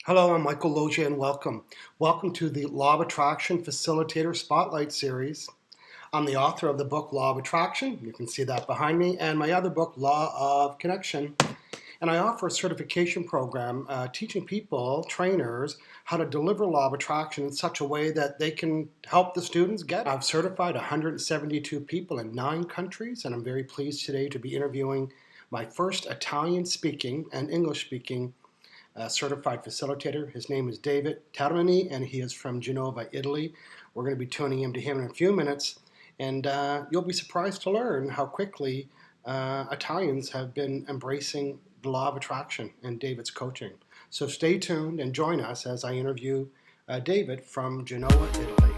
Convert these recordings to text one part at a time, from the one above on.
Hello, I'm Michael Losier and welcome. Welcome to the Law of Attraction Facilitator Spotlight Series. I'm the author of the book Law of Attraction. You can see that behind me, and my other book, Law of Connection. And I offer a certification program teaching people, trainers, how to deliver Law of Attraction in such a way that they can help the students get it. I've certified 172 people in 9 countries, and I'm very pleased today to be interviewing my first Italian-speaking and English-speaking certified facilitator. His name is Davide Termini, and he is from Genova, Italy. We're going to be tuning into him in a few minutes, and you'll be surprised to learn how quickly Italians have been embracing the law of attraction and David's coaching. So stay tuned and join us as I interview David from Genova, Italy.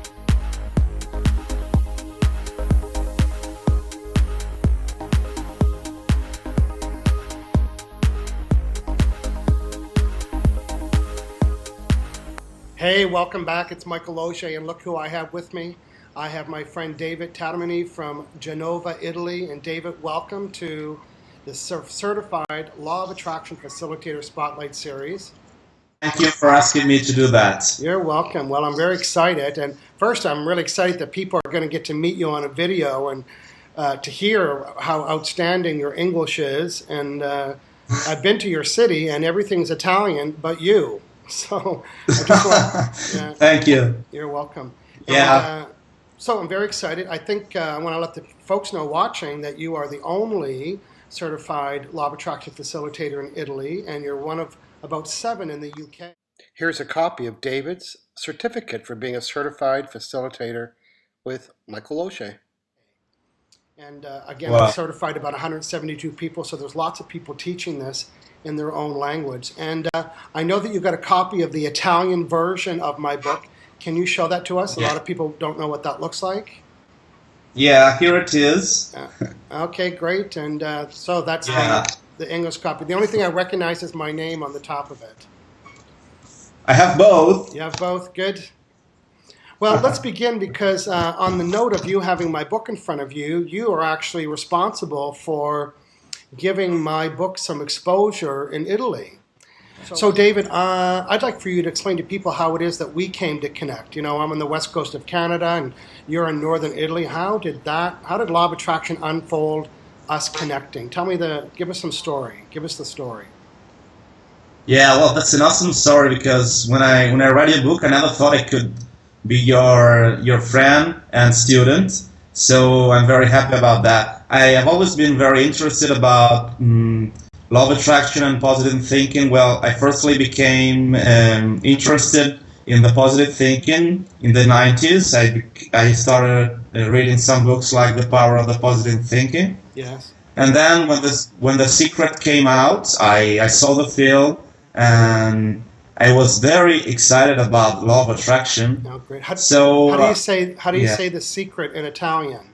Hey, welcome back. It's Michael Losier, and look who I have with me. I have my friend Davide Termini from Genova, Italy. And David, welcome to the Certified Law of Attraction Facilitator Spotlight Series. Thank you for asking me to do that. You're welcome. Well, I'm very excited. And first, I'm really excited that people are going to get to meet you on a video and to hear how outstanding your English is. And I've been to your city, and everything's Italian but you. So I just want, Thank you. You're welcome. Yeah. So I'm very excited. I think I want to let the folks know watching that you are the only certified Law of Attraction facilitator in Italy, and you're one of about 7 in the UK. Here's a copy of David's certificate for being a certified facilitator with Michael Losier. And again, Wow. I've certified about 172 people, so there's lots of people teaching this in their own language. And I know that you got a copy of the Italian version of my book. Can you show that to us? A lot of people don't know what that looks like. Yeah, here it is. Okay, great. And so that's the English copy. The only thing I recognize is my name on the top of it. I have both. You have both? Good. Well, let's begin because on the note of you having my book in front of you, you are actually responsible for giving my book some exposure in Italy. So David, I'd like for you to explain to people how it is that we came to connect. You know, I'm on the west coast of Canada and you're in northern Italy. How did Law of Attraction unfold us connecting? Give us some story. Give us the story. Yeah, well, that's an awesome story because when I read your book, I never thought I could be your friend and student. So I'm very happy about that. I have always been very interested about law of attraction and positive thinking. Well, I firstly became interested in the positive thinking in the 90s. I started reading some books like The Power of the Positive Thinking. Yes. And then when The Secret came out, I saw the film and I was very excited about law of attraction. Oh, great. How do you say The Secret in Italian?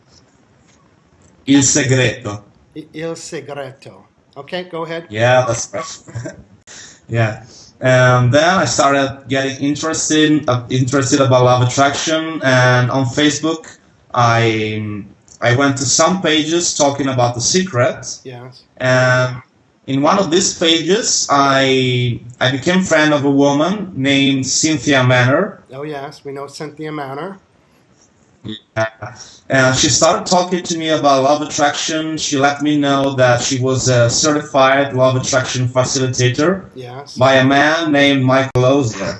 Il segreto. Il segreto. Okay, go ahead. Yeah, that's right. Yeah. And then I started getting interested about law of attraction, and on Facebook I went to some pages talking about The Secret. Yes. And in one of these pages I became friend of a woman named Cynthia Manor. Oh yes, we know Cynthia Manor. Yeah. And she started talking to me about law of attraction. She let me know that she was a certified law of attraction facilitator. Yes. By a man named Michael Losier.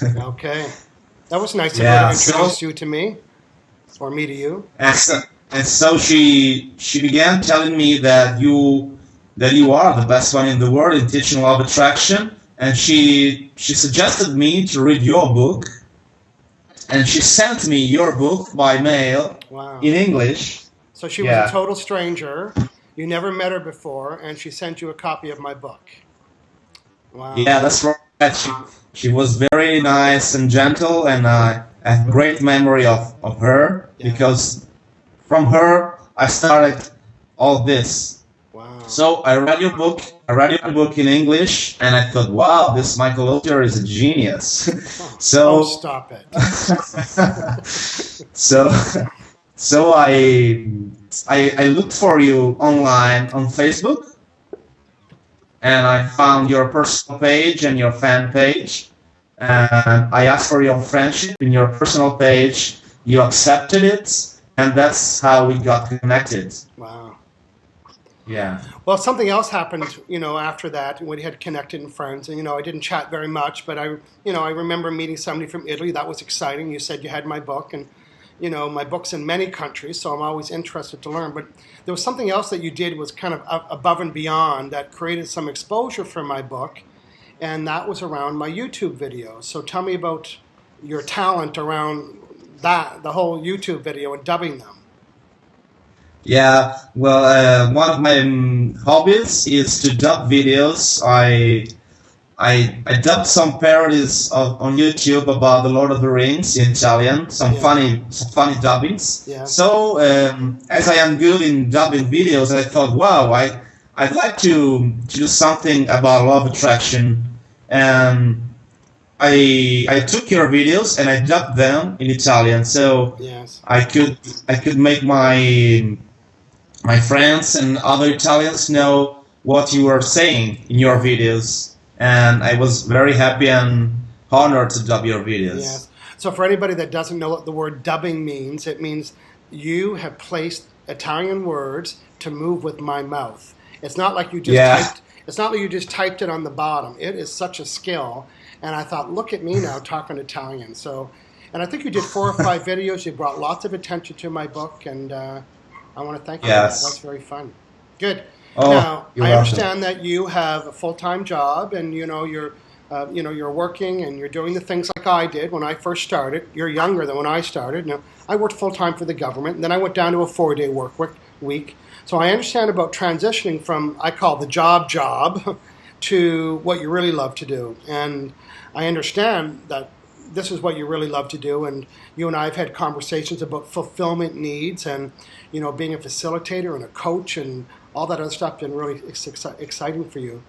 Okay. That was nice of her to introduce you to me, or me to you. And so she began telling me that you are the best one in the world in teaching law of attraction, and she suggested me to read your book. And she sent me your book by mail in English. So she was a total stranger. You never met her before, and she sent you a copy of my book. Wow. Yeah, that's right. She was very nice and gentle, and I have great memory of her because from her I started all this. Wow. So I read your book in English, and I thought, wow, this Michael Losier is a genius. So stop it. so I looked for you online on Facebook, and I found your personal page and your fan page, and I asked for your friendship in your personal page. You accepted it, and that's how we got connected. Wow. Yeah. Well, something else happened, after that. We had connected and friends, and I didn't chat very much, but I remember meeting somebody from Italy. That was exciting. You said you had my book, and my book's in many countries, so I'm always interested to learn. But there was something else that you did was kind of above and beyond that created some exposure for my book, and that was around my YouTube videos. So tell me about your talent around that, the whole YouTube video and dubbing them. Yeah, well, one of my hobbies is to dub videos. I dubbed some parodies on YouTube about the Lord of the Rings in Italian, some funny dubbings. Yeah. So as I am good in dubbing videos, I thought, wow, I'd like to do something about law of attraction, and I took your videos and I dubbed them in Italian, so Yes. I could make my friends and other Italians know what you were saying in your videos, and I was very happy and honored to dub your videos. Yes. So for anybody that doesn't know what the word dubbing means, it means you have placed Italian words to move with my mouth. It's not like you just it's not like you just typed it on the bottom. It is such a skill, and I thought, look at me now talking Italian. So, and I think you did 4 or 5 videos. You brought lots of attention to my book, and I want to thank you for that. That's very fun. Good. Oh, now you're I welcome. understand that you have a full-time job, and you're working and you're doing the things like I did when I first started. You're younger than when I started. Now I worked full-time for the government, and then I went down to a 4-day work week. So I understand about transitioning from, I call the job to what you really love to do. And I understand that this is what you really love to do, and you and I have had conversations about fulfillment needs and being a facilitator and a coach and all that other stuff been really exciting for you.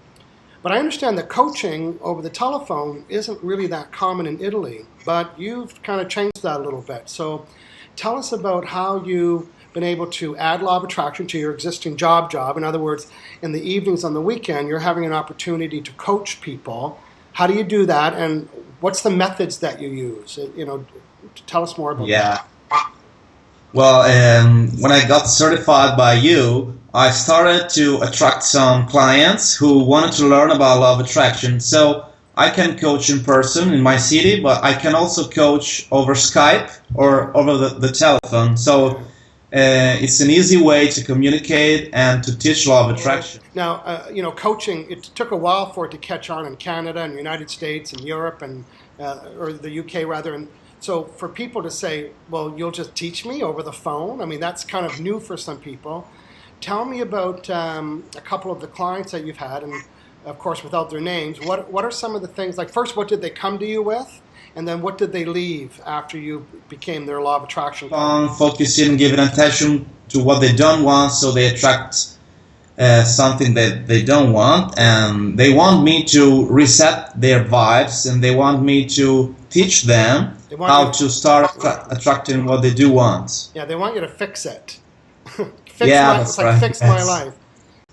But I understand that coaching over the telephone isn't really that common in Italy, but you've kind of changed that a little bit. So tell us about how you've been able to add law of attraction to your existing job. In other words, in the evenings on the weekend, you're having an opportunity to coach people. How do you do that, and what's the methods that you use? Tell us more about that. Well, when I got certified by you, I started to attract some clients who wanted to learn about law of attraction. So I can coach in person in my city, but I can also coach over Skype or over the telephone. So it's an easy way to communicate and to teach law of attraction. Now, coaching, it took a while for it to catch on in Canada and the United States and Europe and or the UK rather. And so for people to say, well, you'll just teach me over the phone, I mean, that's kind of new for some people. Tell me about a couple of the clients that you've had, and of course, without their names, what are some of the things, like first, what did they come to you with? And then what did they leave after you became their law of attraction? Focusing, giving attention to what they don't want, so they attract something that they don't want, and they want me to reset their vibes, and they want me to teach them how to start attracting what they do want. Yeah, they want you to fix it. Fix my life.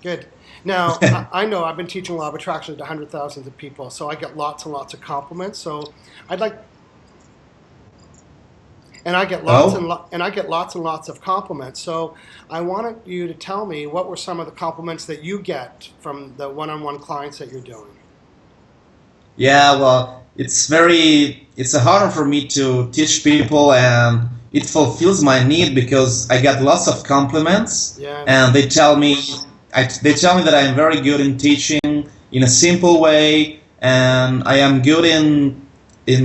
Good. Now, I know I've been teaching law of attraction to hundreds of thousands of people, so I get lots and lots of compliments. So I get lots and lots of compliments. So I wanted you to tell me what were some of the compliments that you get from the one-on-one clients that you're doing. Yeah, well, it's a honor for me to teach people, and it fulfills my need because I get lots of compliments, and they tell me that I am very good in teaching in a simple way, and I am good in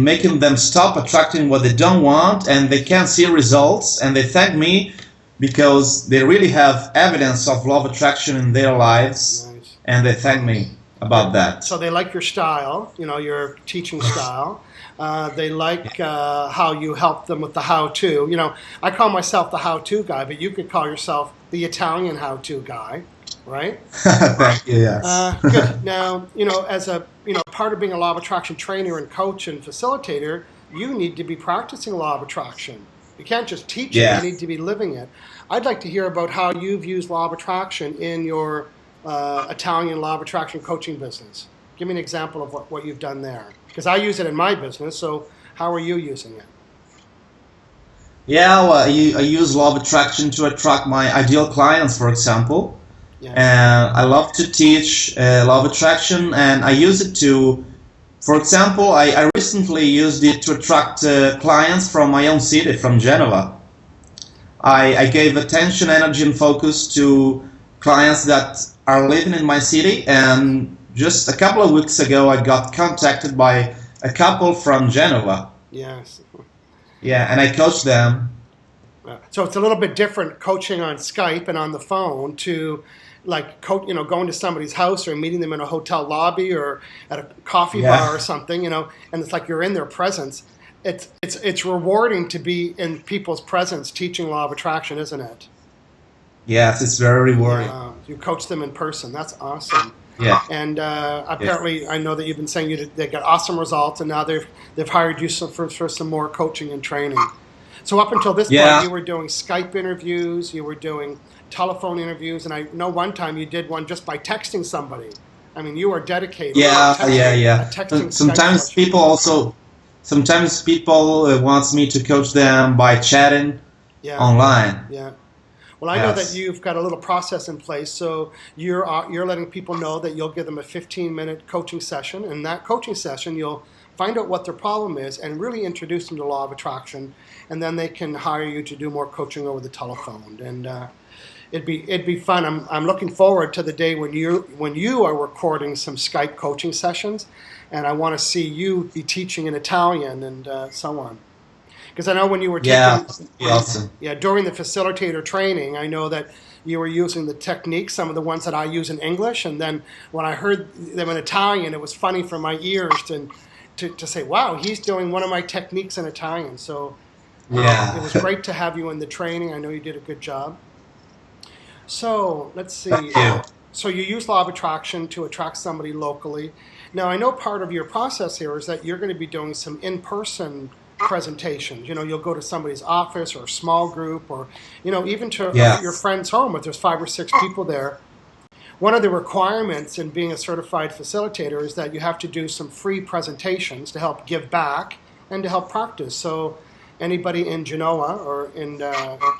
making them stop attracting what they don't want, and they can see results, and they thank me because they really have evidence of law of attraction in their lives, and they thank me about that. So they like your style, your teaching style. They like how you help them with the how-to. I call myself the how-to guy, but you could call yourself the Italian how-to guy, right? Thank you, yes. Good. Now, as a part of being a law of attraction trainer and coach and facilitator, you need to be practicing law of attraction. You can't just teach it, you need to be living it. I'd like to hear about how you've used law of attraction in your Italian law of attraction coaching business. Give me an example of what you've done there. Because I use it in my business, so how are you using it? Yeah, well, I use law of attraction to attract my ideal clients, for example. Yes. And I love to teach law of attraction, and I use it to, for example, I recently used it to attract clients from my own city, from Genova. I gave attention, energy, and focus to clients that are living in my city, and just a couple of weeks ago I got contacted by a couple from Genova. Yes. Yeah, and I coached them. So it's a little bit different coaching on Skype and on the phone to like going to somebody's house or meeting them in a hotel lobby or at a coffee bar or something, and it's like you're in their presence. It's rewarding to be in people's presence teaching law of attraction, isn't it? Yes, it's very rewarding. You coach them in person. That's awesome. Yeah. And apparently, I know that you've been saying they got awesome results, and now they've hired you for some more coaching and training. So up until this point, you were doing Skype interviews, you were doing telephone interviews, and I know one time you did one just by texting somebody. I mean, you are dedicated. Yeah. Sometimes people wants me to coach them by chatting online. Yeah. Well, I know that you've got a little process in place, so you're letting people know that you'll give them a 15-minute coaching session, and that coaching session you'll find out what their problem is and really introduce them to law of attraction, and then they can hire you to do more coaching over the telephone. And it'd be fun. I'm looking forward to the day when you are recording some Skype coaching sessions, and I want to see you be teaching in Italian and so on. Because I know when you were taking, awesome. During the facilitator training, I know that you were using the techniques, some of the ones that I use in English, and then when I heard them in Italian, it was funny for my ears to say, wow, he's doing one of my techniques in Italian. So it was great to have you in the training. I know you did a good job. So let's see. Thank you. So you use law of attraction to attract somebody locally. Now I know part of your process here is that you're going to be doing some in-person presentations. You'll go to somebody's office or a small group or, even to your friend's home if there's 5 or 6 people there. One of the requirements in being a certified facilitator is that you have to do some free presentations to help give back and to help practice. So anybody in Genova or in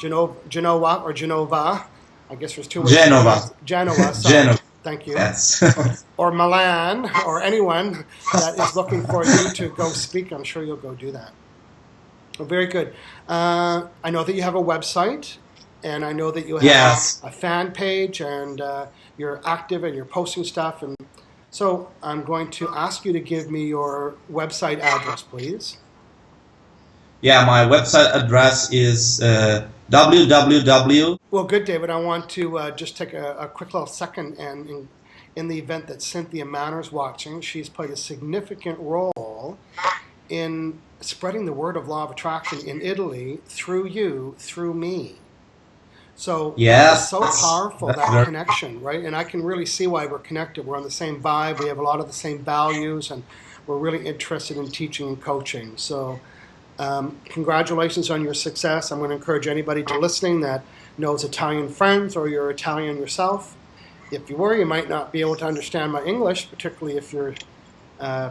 Genova, I guess there's 2 ways. Genova. Sorry. Thank you. Yes. Or Milan, or anyone that is looking for you to go speak, I'm sure you'll go do that. Well, very good. I know that you have a website, and I know that you have a fan page, and you're active and you're posting stuff. And so I'm going to ask you to give me your website address, please. Yeah, my website address is www. Well, good, David. I want to just take a quick little second, and in the event that Cynthia Manor's watching, she's played a significant role in spreading the word of law of attraction in Italy through you, through me. So it's so powerful, that connection, right? And I can really see why we're connected. We're on the same vibe. We have a lot of the same values, and we're really interested in teaching and coaching. So congratulations on your success. I'm going to encourage anybody to listening that knows Italian friends or you're Italian yourself. If you were, you might not be able to understand my English, particularly if you're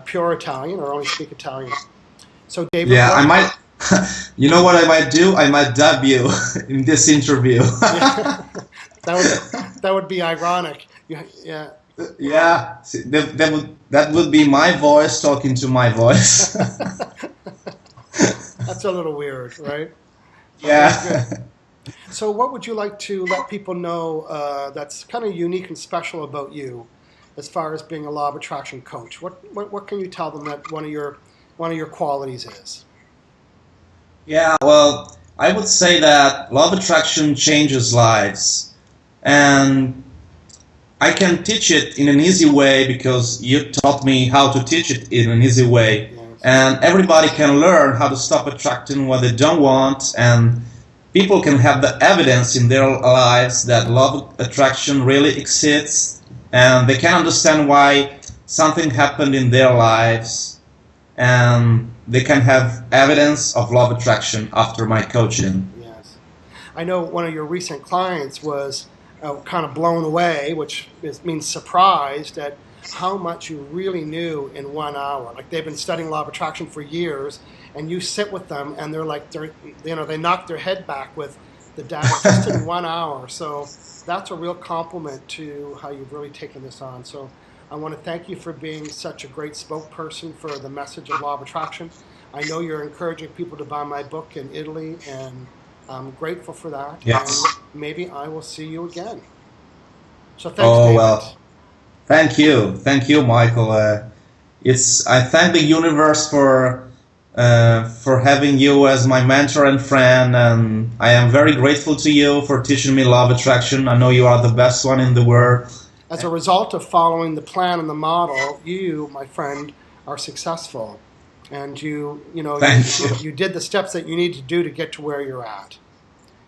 pure Italian or only speak Italian. So, David. Yeah, I might. You know what I might do? I might dub you in this interview. That would be ironic. Yeah. Yeah, that would be my voice talking to my voice. That's a little weird, right? Yeah. So what would you like to let people know that's kind of unique and special about you as far as being a law of attraction coach? What can you tell them that one of your qualities is? Yeah, well, I would say that law of attraction changes lives. And I can teach it in an easy way because you taught me how to teach it in an easy way. Yes. And everybody can learn how to stop attracting what they don't want, and people can have the evidence in their lives that law of attraction really exists, and they can understand why something happened in their lives, and they can have evidence of law of attraction after my coaching. Yes. I know one of your recent clients was kind of blown away, which means surprised at how much you really knew in 1 hour. Like they've been studying law of attraction for years, and you sit with them, and they knock their head back with the data just in 1 hour. So that's a real compliment to how you've really taken this on. So I want to thank you for being such a great spokesperson for the message of law of attraction. I know you're encouraging people to buy my book in Italy, and I'm grateful for that. Yes. And maybe I will see you again. So thanks, Oh David. well, thank you, Michael. I thank the universe for having you as my mentor and friend, and I am very grateful to you for teaching me law of attraction. I know you are the best one in the world. As a result of following the plan and the model, you, my friend, are successful, and you Thank you. did the steps that you need to do to get to where you're at.